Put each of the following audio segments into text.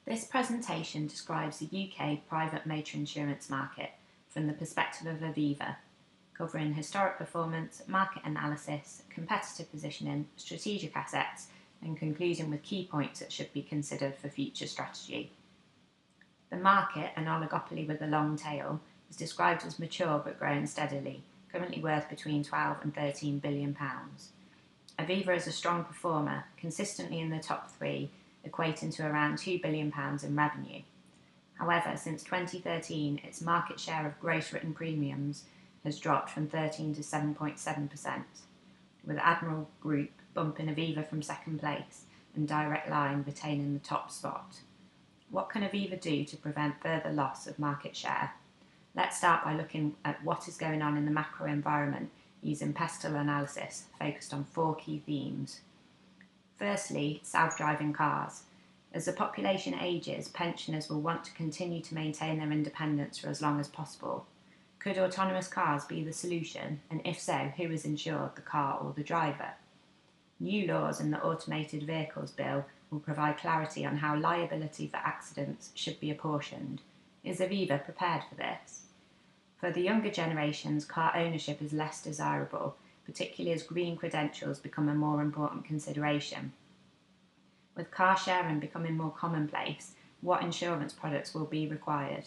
This presentation describes the UK private motor insurance market from the perspective of Aviva, covering historic performance, market analysis, competitive positioning, strategic assets, and concluding with key points that should be considered for future strategy. The market, an oligopoly with a long tail, is described as mature but growing steadily, currently worth between £12 and £13 billion. Aviva is a strong performer, consistently in the top three, equating to around £2 billion in revenue. However, since 2013, its market share of gross written premiums has dropped from 13 to 7.7%, with Admiral Group bumping Aviva from second place and Direct Line retaining the top spot. What can Aviva do to prevent further loss of market share? Let's start by looking at what is going on in the macro environment using pestle analysis focused on four key themes. Firstly, self-driving cars. As the population ages, pensioners will want to continue to maintain their independence for as long as possible. Could autonomous cars be the solution, and if so, who is insured, the car or the driver? New laws in the Automated Vehicles Bill will provide clarity on how liability for accidents should be apportioned. Is Aviva prepared for this? For the younger generations, car ownership is less desirable, particularly as green credentials become a more important consideration. With car sharing becoming more commonplace, what insurance products will be required?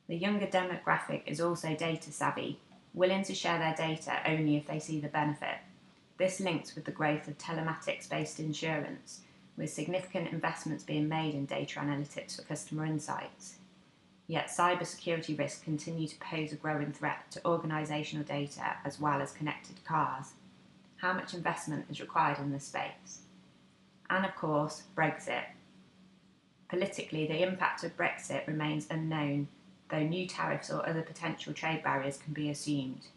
The younger demographic is also data savvy, willing to share their data only if they see the benefit. This links with the growth of telematics-based insurance, with significant investments being made in data analytics for customer insights. Yet cybersecurity risks continue to pose a growing threat to organisational data as well as connected cars. How much investment is required in this space? And of course, Brexit. Politically, the impact of Brexit remains unknown, though new tariffs or other potential trade barriers can be assumed.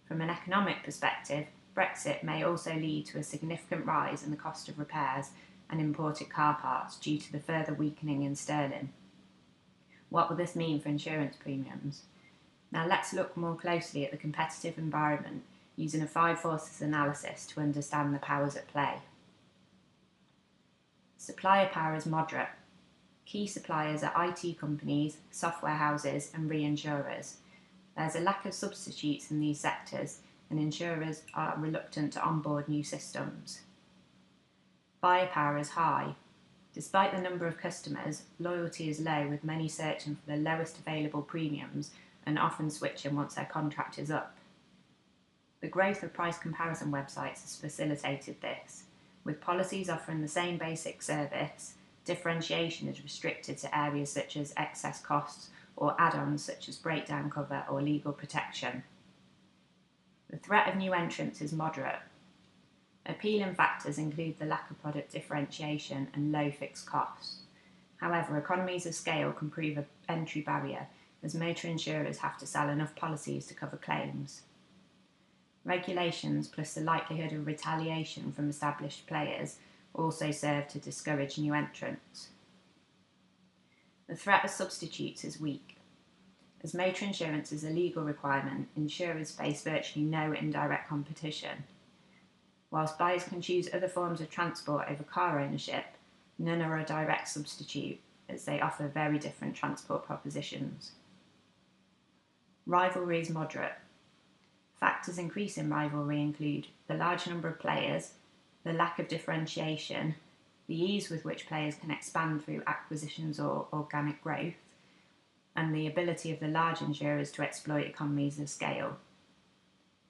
From an economic perspective, Brexit may also lead to a significant rise in the cost of repairs and imported car parts due to the further weakening in sterling. What will this mean for insurance premiums? Now let's look more closely at the competitive environment using a five forces analysis to understand the powers at play. Supplier power is moderate. Key suppliers are IT companies, software houses and reinsurers. There's a lack of substitutes in these sectors and insurers are reluctant to onboard new systems. Buyer power is high. Despite the number of customers, loyalty is low, with many searching for the lowest available premiums and often switching once their contract is up. The growth of price comparison websites has facilitated this. With policies offering the same basic service, differentiation is restricted to areas such as excess costs or add-ons such as breakdown cover or legal protection. The threat of new entrants is moderate. Appealing factors include the lack of product differentiation and low fixed costs. However, economies of scale can prove an entry barrier, as motor insurers have to sell enough policies to cover claims. Regulations plus the likelihood of retaliation from established players also serve to discourage new entrants. The threat of substitutes is weak. As motor insurance is a legal requirement, insurers face virtually no indirect competition. Whilst buyers can choose other forms of transport over car ownership, none are a direct substitute, as they offer very different transport propositions. Rivalry is moderate. Factors increasing rivalry include the large number of players, the lack of differentiation, the ease with which players can expand through acquisitions or organic growth, and the ability of the large insurers to exploit economies of scale.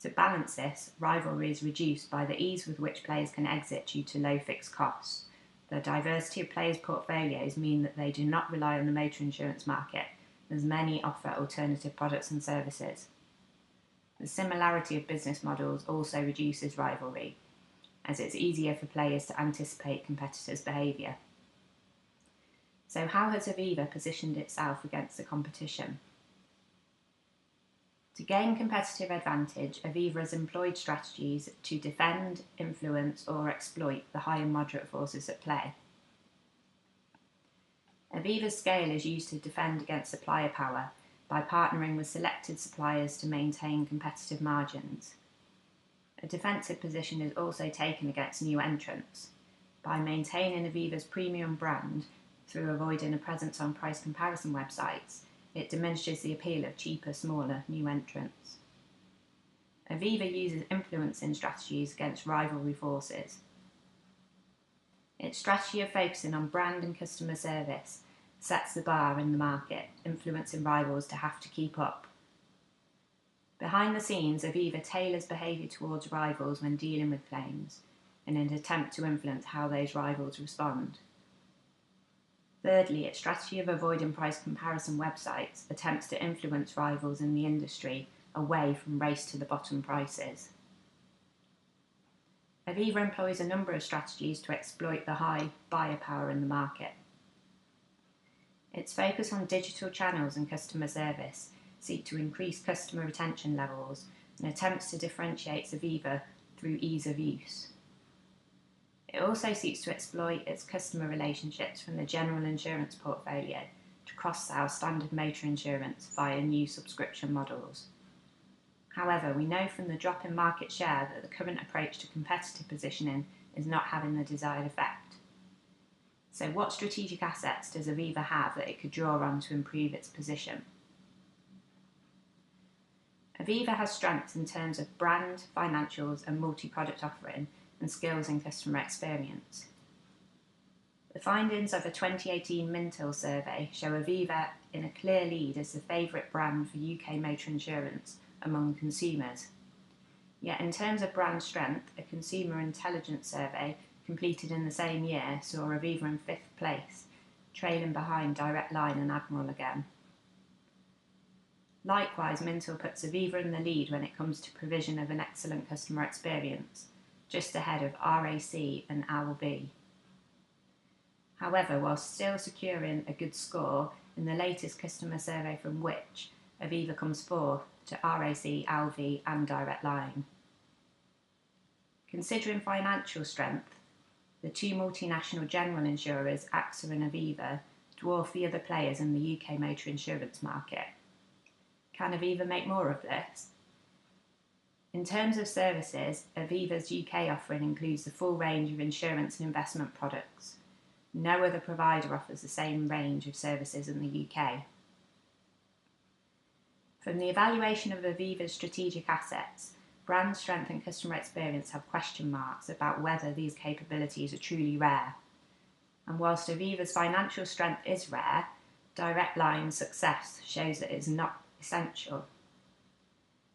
To balance this, rivalry is reduced by the ease with which players can exit due to low fixed costs. The diversity of players' portfolios mean that they do not rely on the motor insurance market, as many offer alternative products and services. The similarity of business models also reduces rivalry, as it's easier for players to anticipate competitors' behaviour. So how has Aviva positioned itself against the competition? To gain competitive advantage, Aviva has employed strategies to defend, influence or exploit the high and moderate forces at play. Aviva's scale is used to defend against supplier power by partnering with selected suppliers to maintain competitive margins. A defensive position is also taken against new entrants. By maintaining Aviva's premium brand, through avoiding a presence on price comparison websites, it diminishes the appeal of cheaper, smaller new entrants. Aviva uses influencing strategies against rivalry forces. Its strategy of focusing on brand and customer service sets the bar in the market, influencing rivals to have to keep up. Behind the scenes, Aviva tailors behaviour towards rivals when dealing with claims, in an attempt to influence how those rivals respond. Thirdly, its strategy of avoiding price comparison websites attempts to influence rivals in the industry away from race to the bottom prices. Aviva employs a number of strategies to exploit the high buyer power in the market. Its focus on digital channels and customer service seek to increase customer retention levels and attempts to differentiate Aviva through ease of use. It also seeks to exploit its customer relationships from the general insurance portfolio to cross-sell standard motor insurance via new subscription models. However, we know from the drop in market share that the current approach to competitive positioning is not having the desired effect. So what strategic assets does Aviva have that it could draw on to improve its position? Aviva has strengths in terms of brand, financials and multi-product offering and skills in customer experience. The findings of a 2018 Mintel survey show Aviva in a clear lead as the favourite brand for UK motor insurance among consumers. Yet in terms of brand strength, a consumer intelligence survey completed in the same year saw Aviva in 5th place, trailing behind Direct Line and Admiral again. Likewise, Mintel puts Aviva in the lead when it comes to provision of an excellent customer experience, just ahead of RAC and ALB. However, while still securing a good score, in the latest customer survey from Which, Aviva comes fourth to RAC, ALV and Direct Line. Considering financial strength, the two multinational general insurers, AXA and Aviva, dwarf the other players in the UK motor insurance market. Can Aviva make more of this? In terms of services, Aviva's UK offering includes the full range of insurance and investment products. No other provider offers the same range of services in the UK. From the evaluation of Aviva's strategic assets, brand strength and customer experience have question marks about whether these capabilities are truly rare. And whilst Aviva's financial strength is rare, Direct Line's success shows that it is not essential.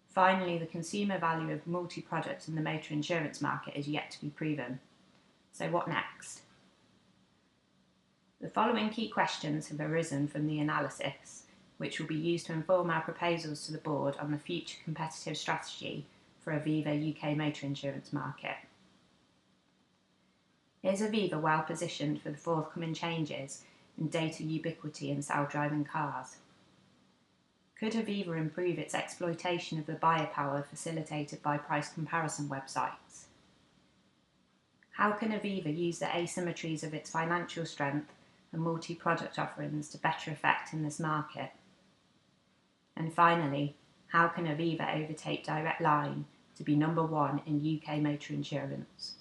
Finally, the consumer value of multi-product in the motor insurance market is yet to be proven. So what next? The following key questions have arisen from the analysis, which will be used to inform our proposals to the board on the future competitive strategy for Aviva UK motor insurance market. Is Aviva well positioned for the forthcoming changes in data ubiquity in self-driving cars? Could Aviva improve its exploitation of the buyer power facilitated by price comparison websites? How can Aviva use the asymmetries of its financial strength and multi-product offerings to better effect in this market? And finally, how can Aviva overtake Direct Line to be number one in UK motor insurance?